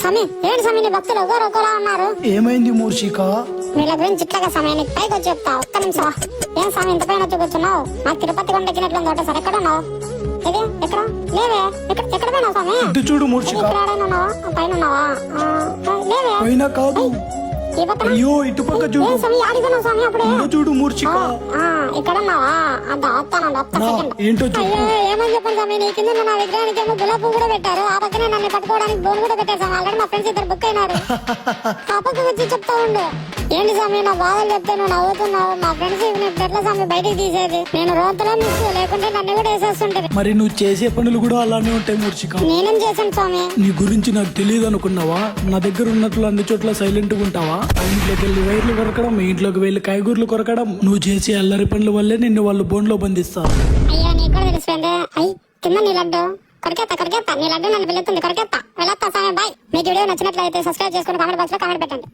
స్వామి ఏంటి స్వామి నీ భక్తులు ఒకరు ఉన్నారు? ఏమైంది మూర్షిక? వీళ్ళ గురించి చిట్లగా సమయానికి పైకి వచ్చి చెప్తా. ఒక్క నిమిషం. ఏం స్వామి ఇంత పైన వచ్చి కూర్చున్నావు? నాకు తిరుపతి కొండ ఎక్కినట్లుంది ఒకటేసారి. ఎక్కడ ఉన్నావు? ఇది ఎక్కడ లేవే? ఎక్కడ పోయినావు స్వామి? ఇటు చూడు మూర్షిక. ఇక్కడ ఉన్నావా? పైన ఉన్నావా? లేవే పైన కాదు, ఈ పక్కన. అయ్యో ఇటు పక్క చూడు. ఏం స్వామి ఆడిపోయినావు స్వామి అప్పుడే? ఇటు చూడు మూర్షిక. ఇక్కడ ఉన్నావా? వస్తానండి ఒక్క సెకండ్. ఏంటో చెప్పు. అయ్యో ఏమని చెప్పండి స్వామి, నీ కింద ఉన్న నా విగ్రహానికి ఏమో గులాబీ పువ్వు కూడా పెట్టారు. ఆ పక్కనే నన్ను పట్టుకోవడానికి బోన్ కూడా పెట్టారు స్వామి. ఆల్రెడీ మా ఫ్రెండ్స్ ఇద్దరు బుక్ అయినారు. ఆ పక్కకు వచ్చి చెప్తా ఉండు. ఏంటి స్వామి నా బాధలు చెప్తే నువ్వు నవ్వుతున్నావు? మా ఫ్రెండ్స్ ఎట్లా స్వామి బయటికి తీసేది? నేను రోతలో మిస్ లేకుంటే నన్ను కూడా వేసేస్తుంటది. మరి నువ్వు చేసే పనులు కూడా అలానే ఉంటాయి మూర్షిక. నేనేం చేశాను స్వామి? నీ గురించి నాకు తెలియదు అనుకున్నావా? నా దగ్గర ఉన్నట్లు అన్ని చోట్ల సైలెంట్ గా ఉంటావా? ఆ ఇంట్లోకి వెళ్ళి వైర్లు కొరకడం, మీ ఇంట్లోకి వెళ్ళి కాయగూరలు కొరకడం, నువ్వు చేసే అల్లరి పనుల వల్లే నిన్ను వాళ్ళు బోన్లో బంధిస్తారు. అయ్యో నీకు కూడా తెలిసిపోయింది. అయ్యి కింద నీ లడ్డు కొరికేత్తా నీ లడ్డు నన్ను పిలుస్తుంది. కొరికేత్తా వెళ్ళొస్తా స్వామి. బాయ్. మీకు వీడియో నచ్చినట్లయితే సబ్స్క్రైబ్ చేసుకుని కామెంట్ బాక్స్ లో కామెంట్ పెట్టండి.